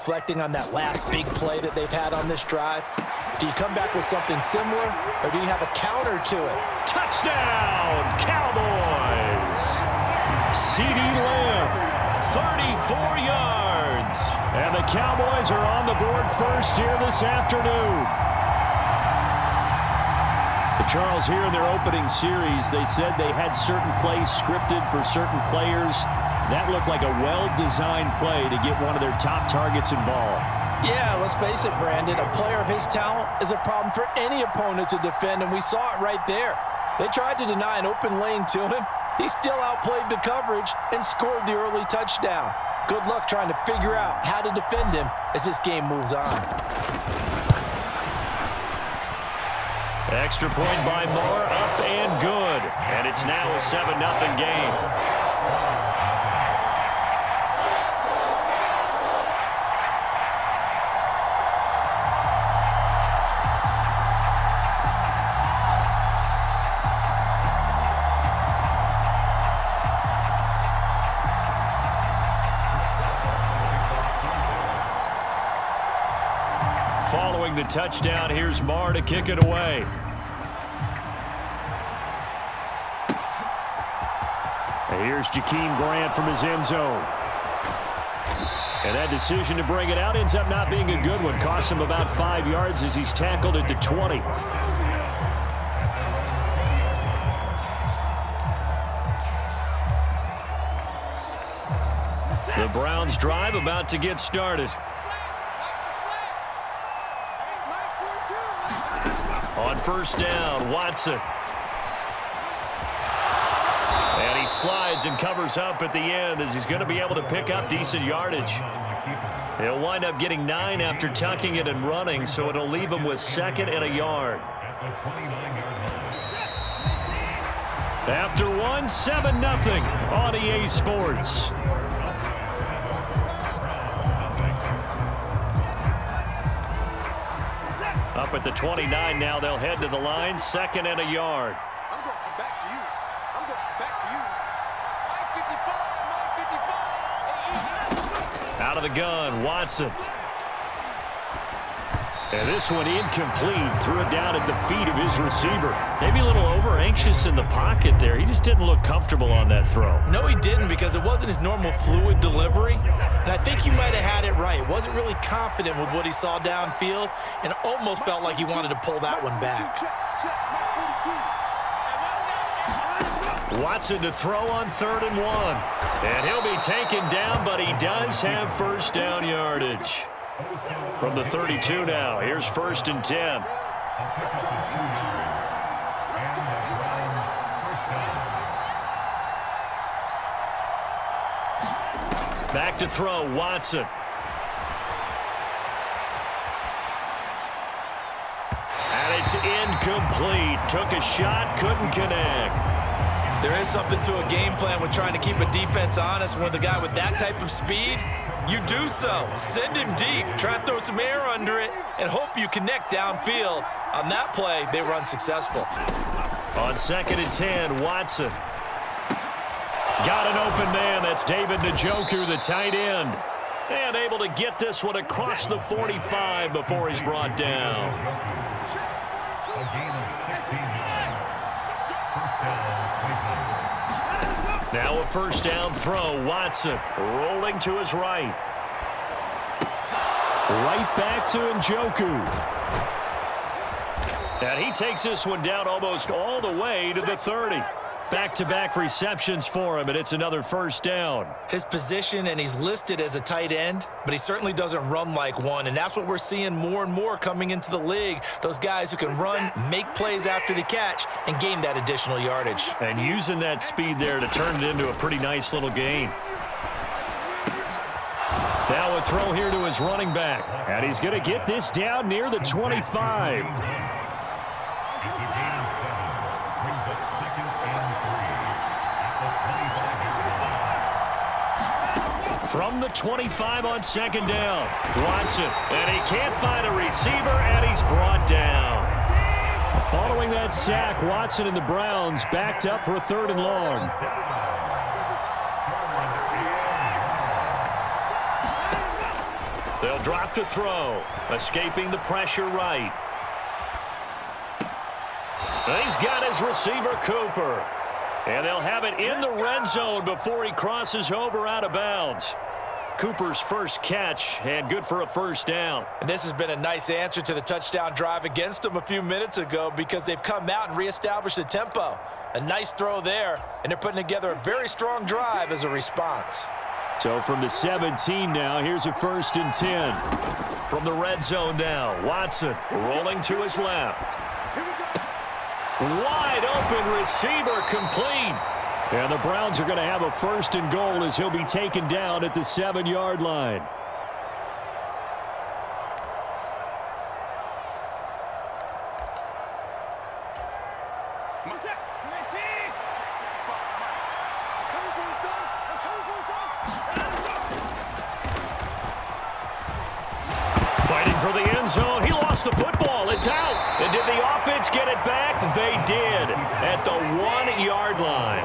Reflecting on that last big play that they've had on this drive, do you come back with something similar, or do you have a counter to it? Touchdown, Cowboys! CeeDee Lamb, 34 yards. And the Cowboys are on the board first here this afternoon. Charles, here in their opening series, they said they had certain plays scripted for certain players. That looked like a well-designed play to get one of their top targets involved. Yeah, let's face it, Brandon. A player of his talent is a problem for any opponent to defend, and we saw it right there. They tried to deny an open lane to him. He still outplayed the coverage and scored the early touchdown. Good luck trying to figure out how to defend him as this game moves on. Extra point by Moore, up and good. And it's now a 7-0 game. Following the touchdown, here's Marr to kick it away. Here's Jakeem Grant from his end zone. And that decision to bring it out ends up not being a good one. Cost him about 5 yards as he's tackled at the 20. The Browns drive about to get started. On first down, Watson. And he slides and covers up at the end as he's going to be able to pick up decent yardage. He'll wind up getting 9 after tucking it and running, so it'll leave him with 2nd and a yard. After 1, 7-0 on EA Sports. Up at the 29 now, they'll head to the line, 2nd and a yard. I'm going back to you. I'm going back to you. Out of the gun, Watson. And this one incomplete. Threw it down at the feet of his receiver. Maybe a little over-anxious in the pocket there. He just didn't look comfortable on that throw. No, he didn't, because it wasn't his normal fluid delivery. And I think you might have had it right. Wasn't really confident with what he saw downfield and almost felt like he wanted to pull that one back. Watson to throw on 3rd and 1. And he'll be taken down, but he does have first down yardage. From the 32 now, here's 1st and 10. Back to throw, Watson. And it's incomplete. Took a shot, couldn't connect. There is something to a game plan with trying to keep a defense honest. When the guy with that type of speed, you do so. Send him deep. Try and throw some air under it and hope you connect downfield. On that play, they were unsuccessful. On 2nd and 10, Watson. Got an open man. That's David Njoku, the tight end. And able to get this one across the 45 before he's brought down. Now a first down throw. Watson rolling to his right. Right back to Njoku. And he takes this one down almost all the way to the 30. Back-to-back receptions for him, and it's another first down. His position, and he's listed as a tight end, but he certainly doesn't run like one, and that's what we're seeing more and more coming into the league. Those guys who can run, make plays after the catch, and gain that additional yardage. And using that speed there to turn it into a pretty nice little gain. Now a throw here to his running back, and he's going to get this down near the 25. From the 25 on 2nd down, Watson, and he can't find a receiver, and he's brought down. Following that sack, Watson and the Browns backed up for a 3rd and long. They'll drop to throw. Escaping the pressure right. He's got his receiver, Cooper. And they'll have it in the red zone before he crosses over out of bounds. Cooper's first catch, and good for a first down. And this has been a nice answer to the touchdown drive against them a few minutes ago because they've come out and reestablished the tempo. A nice throw there, and they're putting together a very strong drive as a response. So from the 17 now, here's a 1st and 10. From the red zone now, Watson rolling to his left. Wide open receiver complete. And the Browns are going to have a 1st and goal as he'll be taken down at the 7-yard line. Fighting for the end zone. He lost the football. It's out. And did the offense get it back? They did at the 1-yard line.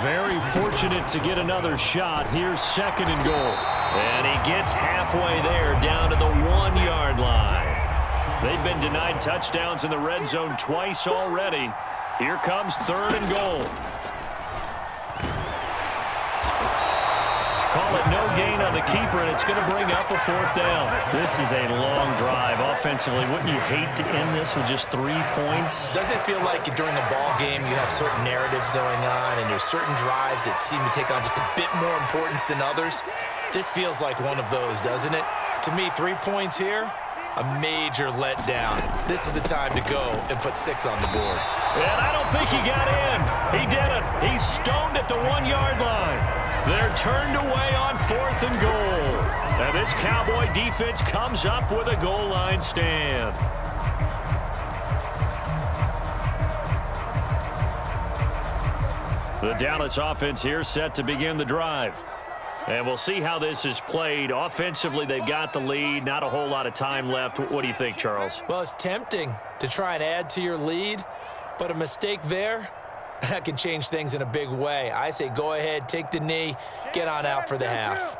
Very fortunate to get another shot. Here's 2nd and goal. And he gets halfway there down to the 1-yard line. They've been denied touchdowns in the red zone twice already. Here comes 3rd and goal. Call it no gain on the keeper, and it's going to bring up a 4th down. This is a long drive offensively. Wouldn't you hate to end this with just 3 points? Doesn't it feel like during a ball game you have certain narratives going on and there's certain drives that seem to take on just a bit more importance than others? This feels like one of those, doesn't it? To me, 3 points here, a major letdown. This is the time to go and put 6 on the board. And I don't think he got in. He didn't. He's stoned at the 1-yard line. They're turned away on 4th and goal. And this Cowboy defense comes up with a goal line stand. The Dallas offense here set to begin the drive. And we'll see how this is played. Offensively, they've got the lead. Not a whole lot of time left. What do you think, Charles? Well, it's tempting to try and add to your lead, but a mistake there, that can change things in a big way. I say go ahead, take the knee, get on out for the half.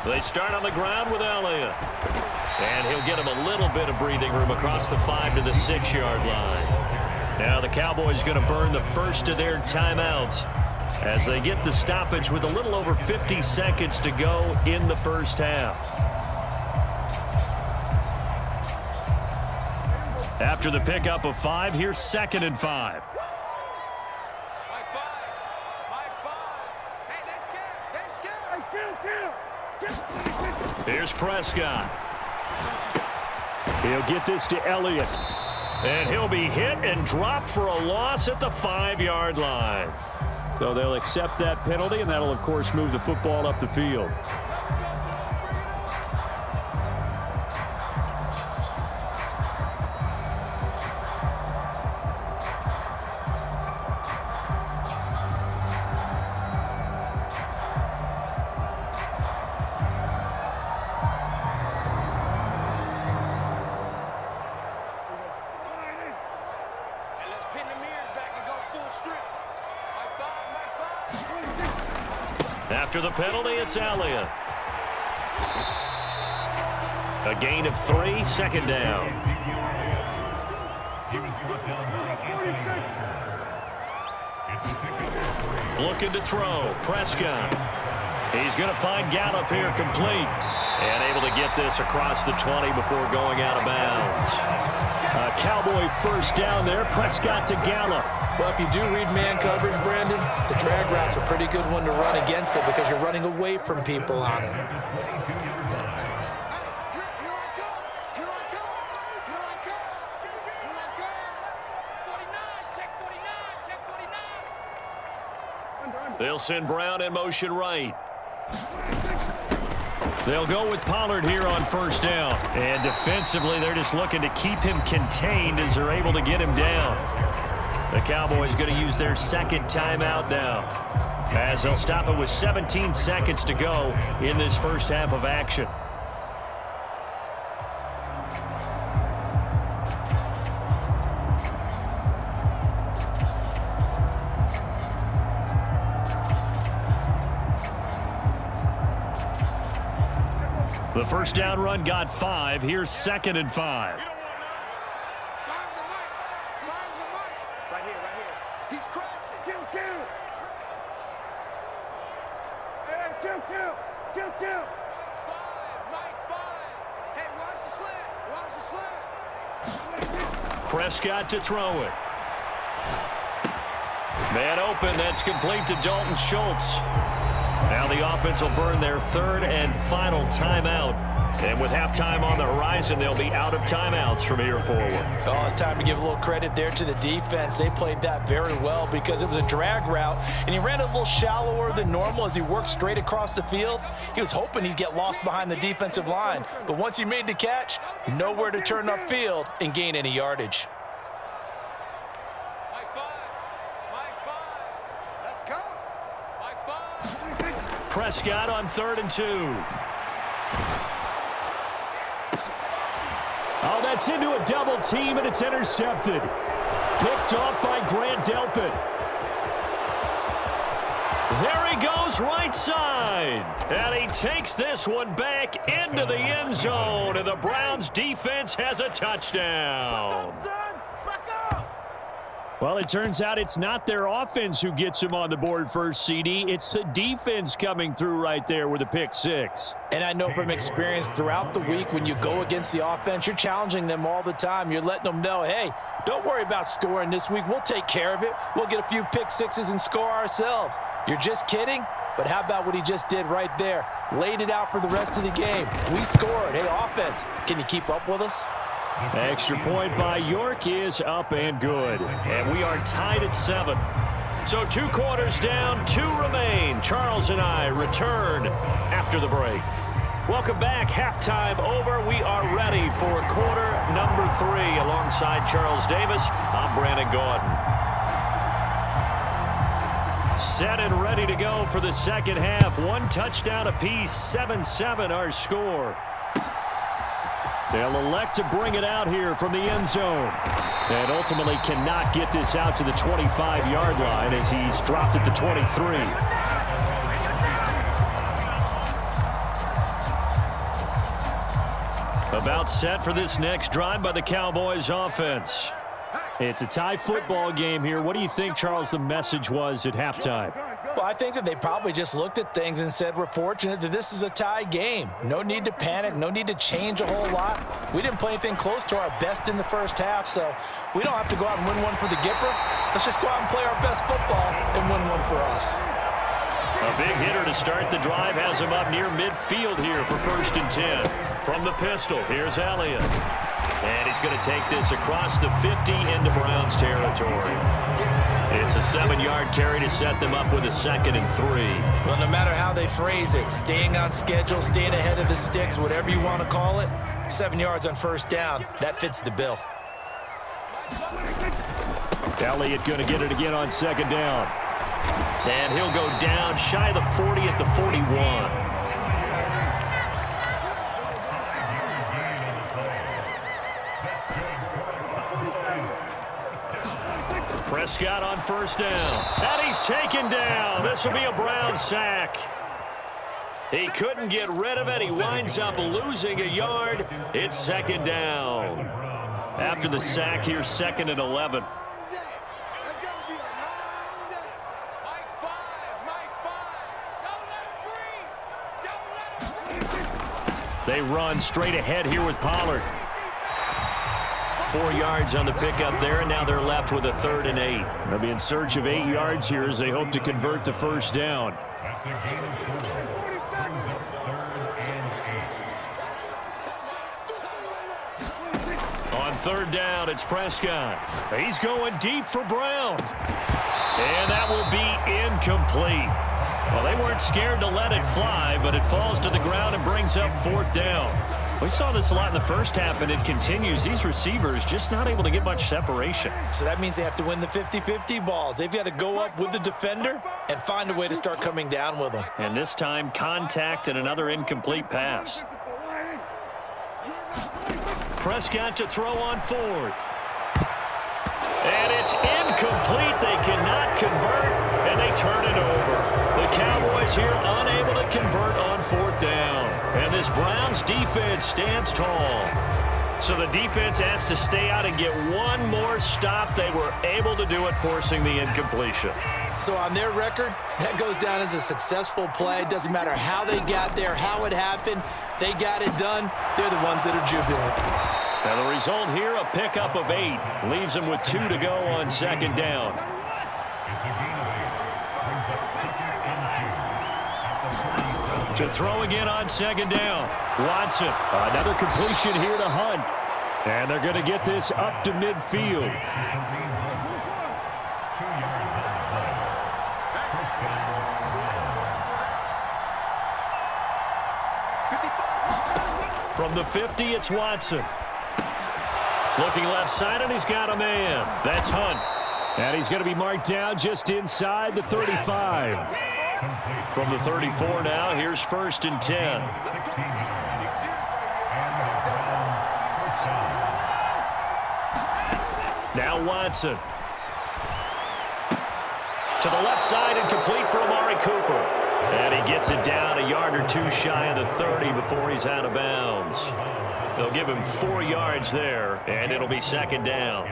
They start on the ground with Elliott. And he'll get him a little bit of breathing room across the 5 to the 6-yard line. Now the Cowboys going to burn the first of their timeouts as they get the stoppage with a little over 50 seconds to go in the first half. After the pickup of 5, here's 2nd and 5. Here's Prescott. He'll get this to Elliott. And he'll be hit and dropped for a loss at the 5-yard line. So they'll accept that penalty, and that'll, of course, move the football up the field. After the penalty, it's Elliott. A gain of 3, 2nd down. Looking to throw, Prescott. He's going to find Gallup here complete. And able to get this across the 20 before going out of bounds. A Cowboy first down there, Prescott to Gallup. Well, if you do read man coverage, Brandon, the drag route's a pretty good one to run against it because you're running away from people on it. They'll send Brown in motion right. They'll go with Pollard here on first down. And defensively, they're just looking to keep him contained as they're able to get him down. The Cowboys going to use their 2nd timeout now, as they'll stop it with 17 seconds to go in this first half of action. The first down run got 5. Here's 2nd and 5. Right here. He's crashing. Kill. Hey, kill. 5, Mike 5. Hey, watch the slant. Prescott to throw it. Man open, that's complete to Dalton Schultz. Now the offense will burn their 3rd and final timeout. And with halftime on the horizon, they'll be out of timeouts from here forward. Oh, it's time to give a little credit there to the defense. They played that very well because it was a drag route, and he ran a little shallower than normal as he worked straight across the field. He was hoping he'd get lost behind the defensive line, but once he made the catch, nowhere to turn upfield and gain any yardage. Mike 5. Let's go. Mike 5. Prescott on 3rd and 2. Oh, that's into a double team, and it's intercepted. Picked off by Grant Delpit. There he goes right side. And he takes this one back into the end zone, and the Browns defense has a touchdown. Well, it turns out it's not their offense who gets him on the board first, CD. It's the defense coming through right there with a pick 6. And I know from experience throughout the week when you go against the offense, you're challenging them all the time. You're letting them know, hey, don't worry about scoring this week. We'll take care of it. We'll get a few pick 6s and score ourselves. You're just kidding? But how about what he just did right there? Laid it out for the rest of the game. We scored. Hey, offense, can you keep up with us? Extra point by York is up and good. And we are tied at 7. So 2 quarters down, 2 remain. Charles and I return after the break. Welcome back. Halftime over. We are ready for quarter number 3. Alongside Charles Davis, I'm Brandon Gordon. Set and ready to go for the second half. 1 touchdown apiece. 7-7 our score. They'll elect to bring it out here from the end zone. And ultimately cannot get this out to the 25-yard line as he's dropped it to 23. About set for this next drive by the Cowboys offense. It's a tie football game here. What do you think, Charles, the message was at halftime? Well, I think that they probably just looked at things and said, we're fortunate that this is a tie game. No need to panic. No need to change a whole lot. We didn't play anything close to our best in the first half, so we don't have to go out and win one for the Gipper. Let's just go out and play our best football and win one for us. A big hitter to start the drive has him up near midfield here for 1st and 10. From the pistol, here's Elliott. And he's going to take this across the 50 into Browns territory. It's a 7-yard carry to set them up with a 2nd and 3. Well, no matter how they phrase it, staying on schedule, staying ahead of the sticks, whatever you want to call it, 7 yards on 1st down, that fits the bill. Elliott going to get it again on 2nd down. And he'll go down shy of the 40 at the 41. Prescott on 1st down. And he's taken down. This will be a Brown sack. He couldn't get rid of it. He winds up losing a yard. It's 2nd down. After the sack, here's 2nd and 11. They run straight ahead here with Pollard. 4 yards on the pickup there, and now they're left with a 3rd and 8. They'll be in search of 8 yards here as they hope to convert the 1st down. On 3rd down, it's Prescott. He's going deep for Brown. And that will be incomplete. Well, they weren't scared to let it fly, but it falls to the ground and brings up 4th down. We saw this a lot in the first half, and it continues. These receivers just not able to get much separation. So that means they have to win the 50-50 balls. They've got to go up with the defender and find a way to start coming down with them. And this time, contact and another incomplete pass. Prescott to throw on 4th. And it's incomplete. They cannot convert, and they turn it over. The Cowboys here unable to convert on 4th down. And this Browns defense stands tall. So the defense has to stay out and get one more stop. They were able to do it, forcing the incompletion. So on their record, that goes down as a successful play. Doesn't matter how they got there, how it happened. They got it done. They're the ones that are jubilant. Now the result here, a pickup of 8. Leaves them with 2 to go on second down. To throw again on second down. Watson, another completion here to Hunt. And they're going to get this up to midfield. From the 50, it's Watson. Looking left side, and he's got a man. That's Hunt. And he's going to be marked down just inside the 35. From the 34 now, here's 1st and 10. Now Watson. To the left side and complete for Amari Cooper. And he gets it down a yard or 2 shy of the 30 before he's out of bounds. They'll give him 4 yards there, and it'll be second down.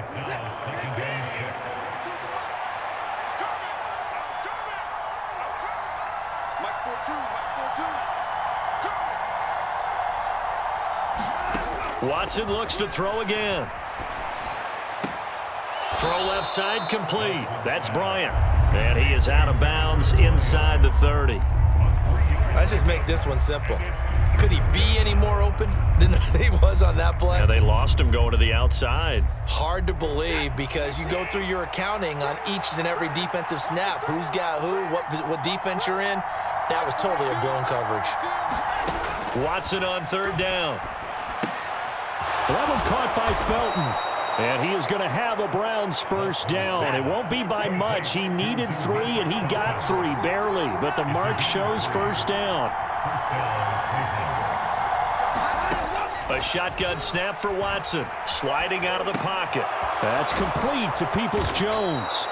Watson looks to throw again. Throw left side complete. That's Bryant. And he is out of bounds inside the 30. Let's just make this one simple. Could he be any more open than he was on that play? Yeah, they lost him going to the outside. Hard to believe because you go through your accounting on each and every defensive snap. Who's got who, what defense you're in. That was totally a blown coverage. Watson on 3rd down. That one caught by Felton. And he is going to have a Browns 1st down. It won't be by much. He needed 3, and he got 3, barely. But the mark shows 1st down. A shotgun snap for Watson. Sliding out of the pocket. That's complete to Peoples-Jones.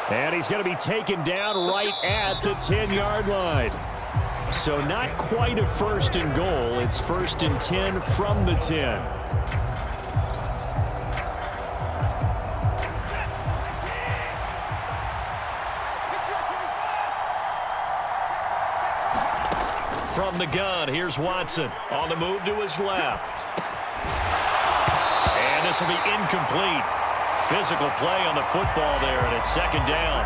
And he's going to be taken down right at the 10-yard line. So not quite a 1st and goal. It's 1st and 10 from the 10. From the gun, here's Watson on the move to his left. And this will be incomplete. Physical play on the football there, and it's second down.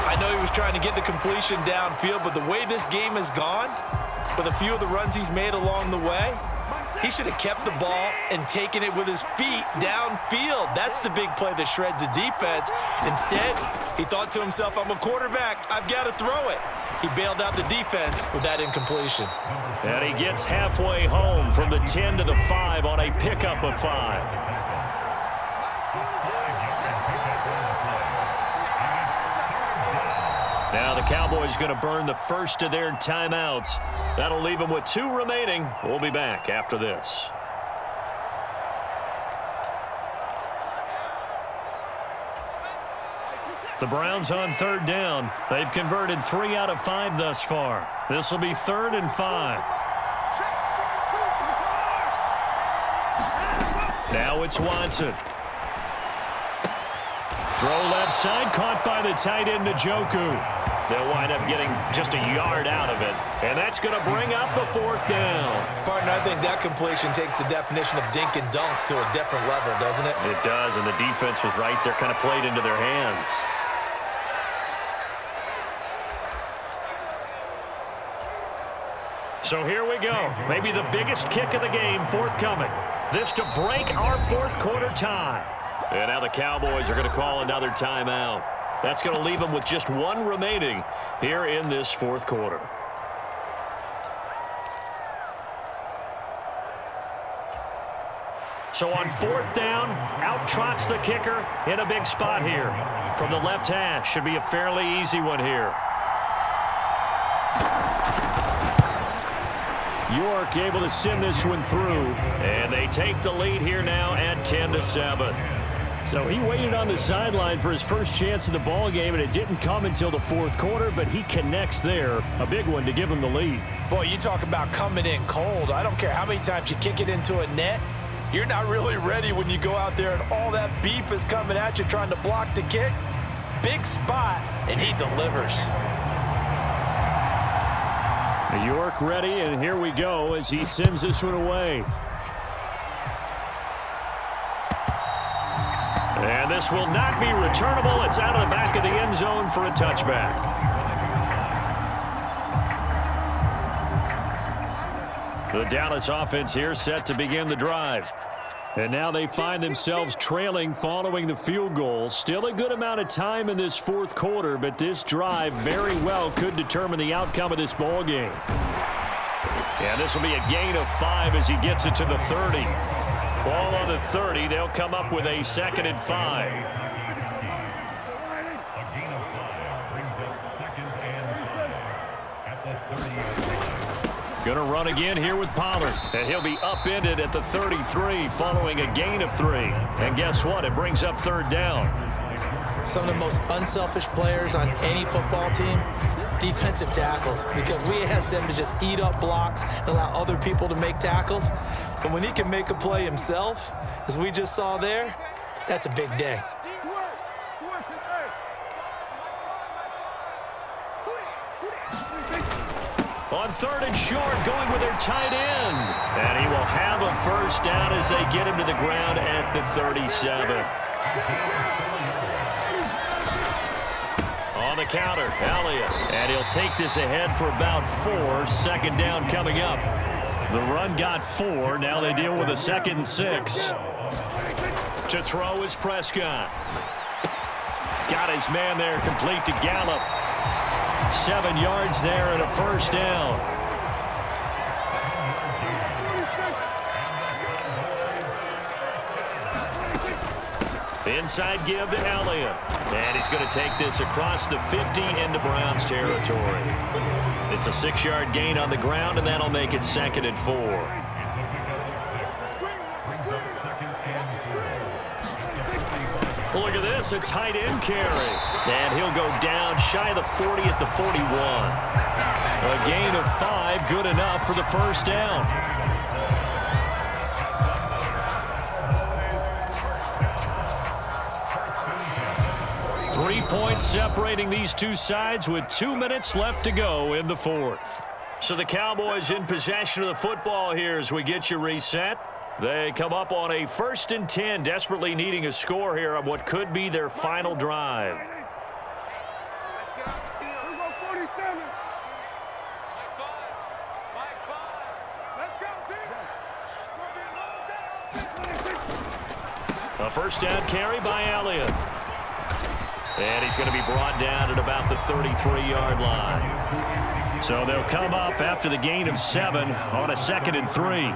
I know he was trying to get the completion downfield, but the way this game has gone, with a few of the runs he's made along the way, he should have kept the ball and taken it with his feet downfield. That's the big play that shreds a defense. Instead, he thought to himself, I'm a quarterback. I've got to throw it. He bailed out the defense with that incompletion. And he gets halfway home from the 10 to the 5 on a pickup of 5. Now the Cowboys going to burn the first of their timeouts. That'll leave them with 2 remaining. We'll be back after this. The Browns on 3rd down. They've converted 3 out of 5 thus far. This will be 3rd and 5. Now it's Watson. Throw left side, caught by the tight end Njoku. They'll wind up getting just a yard out of it. And that's going to bring up the 4th down. Partner, I think that completion takes the definition of dink and dunk to a different level, doesn't it? It does, and the defense was right there, kind of played into their hands. So here we go. Maybe the biggest kick of the game forthcoming. This to break our 4th quarter tie. And now the Cowboys are going to call another timeout. That's going to leave them with just 1 remaining here in this 4th quarter. So on 4th down, out trots the kicker in a big spot here. From the left hash, should be a fairly easy one here. York able to send this one through. And they take the lead here now at 10-7. So he waited on the sideline for his first chance in the ball game, and it didn't come until the fourth quarter, but he connects there. A big one to give him the lead. Boy, you talk about coming in cold. I don't care how many times you kick it into a net. You're not really ready when you go out there and all that beef is coming at you trying to block the kick. Big spot, and he delivers. York ready, and here we go as he sends this one away. And this will not be returnable. It's out of the back of the end zone for a touchback. The Dallas offense here set to begin the drive. And now they find themselves trailing following the field goal. Still a good amount of time in this fourth quarter, but this drive very well could determine the outcome of this ball game. And this will be a gain of 5 as he gets it to the 30. Ball on the 30. They'll come up with a 2nd and 5. Going to run again here with Pollard. And he'll be upended at the 33 following a gain of 3. And guess what? It brings up 3rd down. Some of the most unselfish players on any football team, defensive tackles, because we ask them to just eat up blocks and allow other people to make tackles. But when he can make a play himself, as we just saw there, that's a big day. On 3rd and short, going with their tight end. And he will have a 1st down as they get him to the ground at the 37. On the counter, Elliott. And he'll take this ahead for about 4. 2nd down coming up. The run got 4. Now they deal with a 2nd and 6. To throw is Prescott. Got his man there, complete to Gallup. 7 yards there and a 1st down. Inside give to Elliott. And he's going to take this across the 50 into Browns territory. It's a 6-yard gain on the ground, and that'll make it 2nd and 4. Look at this, a tight end carry. And he'll go down shy of the 40 at the 41. A gain of 5, good enough for the 1st down. Three points separating these two sides with 2 minutes left to go in the 4th. So the Cowboys in possession of the football here as we get you reset. They come up on a 1st and 10, desperately needing a score here on what could be their final drive. Let's get off the field. 47. Mike 5. Let's go, D. It's going to be a long day. A 1st down carry by Elliott. And he's going to be brought down at about the 33-yard line. So they'll come up after the gain of 7 on a 2nd and 3.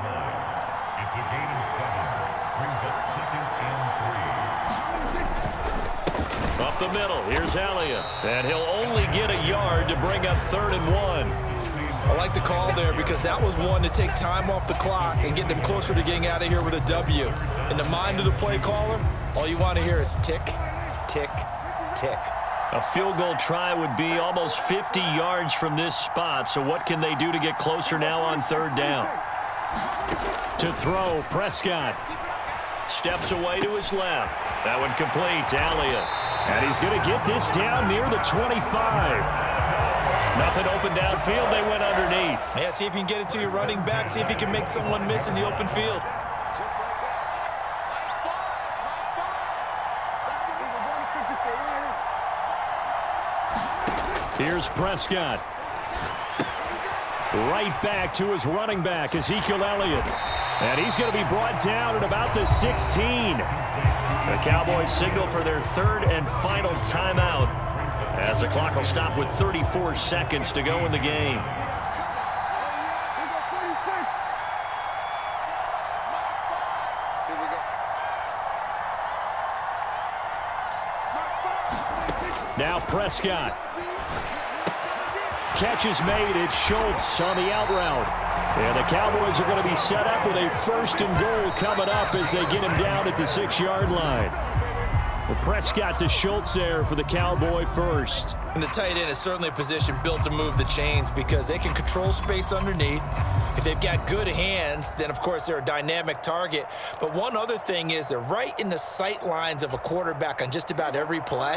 Up the middle, here's Elliott. And he'll only get a yard to bring up 3rd and 1. I like the call there because that was one to take time off the clock and get them closer to getting out of here with a W. In the mind of the play caller, all you want to hear is tick, tick, tick. A field goal try would be almost 50 yards from this spot. So what can they do to get closer now on 3rd down? To throw, Prescott. Steps away to his left. That one complete to Elliott. And he's going to get this down near the 25. Nothing open downfield. They went underneath. Yeah, see if you can get it to your running back. See if you can make someone miss in the open field. Just like that. Here's Prescott. Right back to his running back, Ezekiel Elliott. And he's going to be brought down at about the 16. The Cowboys signal for their 3rd and final timeout as the clock will stop with 34 seconds to go in the game. Now Prescott. Catch is made. It's Schultz on the out route. And the Cowboys are going to be set up with a 1st and goal coming up as they get him down at the 6-yard line. Well, Prescott to Schultz there for the Cowboy first. And the tight end is certainly a position built to move the chains because they can control space underneath. If they've got good hands, then, of course, they're a dynamic target. But one other thing is they're right in the sight lines of a quarterback on just about every play,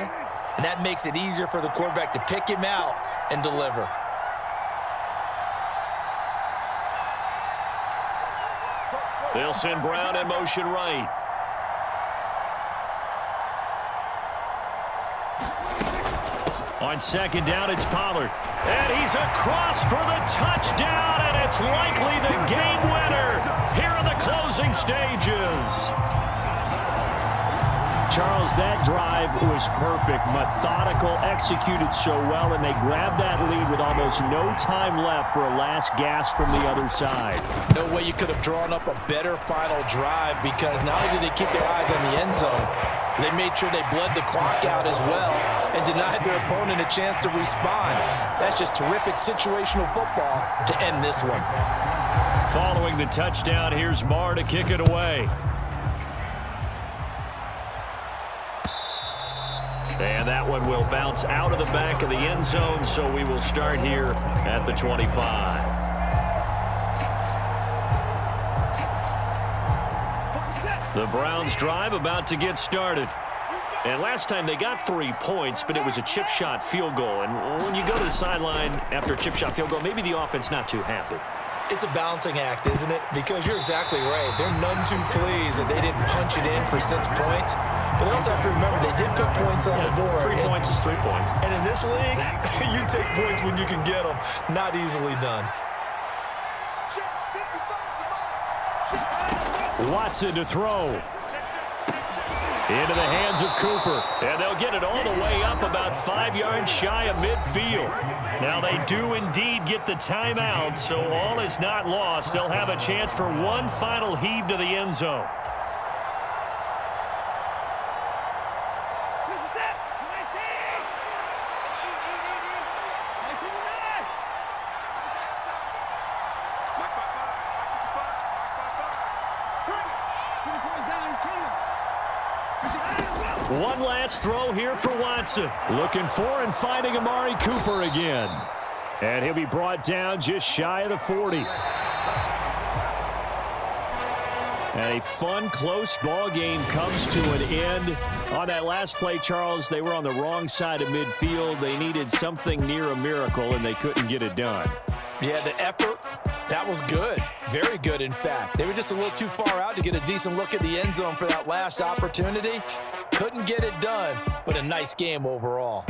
and that makes it easier for the quarterback to pick him out and deliver. They'll send Brown in motion right. On second down, it's Pollard. And he's across for the touchdown, and it's likely the game winner here in the closing stages. Charles, that drive was perfect, methodical, executed so well, and they grabbed that lead with almost no time left for a last gasp from the other side. No way you could have drawn up a better final drive because not only did they keep their eyes on the end zone, they made sure they bled the clock out as well and denied their opponent a chance to respond. That's just terrific situational football to end this one. Following the touchdown, here's Marr to kick it away. And that one will bounce out of the back of the end zone, so we will start here at the 25. The Browns drive about to get started. And last time they got 3 points, but it was a chip shot field goal. And when you go to the sideline after a chip shot field goal, maybe the offense not too happy. It's a balancing act, isn't it? Because you're exactly right. They're none too pleased that they didn't punch it in for 6 points. But they also have to remember they did put points on the board. 3 points is 3 points. And in this league, you take points when you can get them. Not easily done. Watson to throw. Into the hands of Cooper. And they'll get it all the way up about 5 yards shy of midfield. Now they do indeed get the timeout, so all is not lost. They'll have a chance for one final heave to the end zone. One last throw here for Watson. Looking for and finding Amari Cooper again. And he'll be brought down just shy of the 40. And a fun, close ball game comes to an end. On that last play, Charles, they were on the wrong side of midfield. They needed something near a miracle, and they couldn't get it done. Yeah, the effort, that was good. Very good, in fact. They were just a little too far out to get a decent look at the end zone for that last opportunity. Couldn't get it done, but a nice game overall.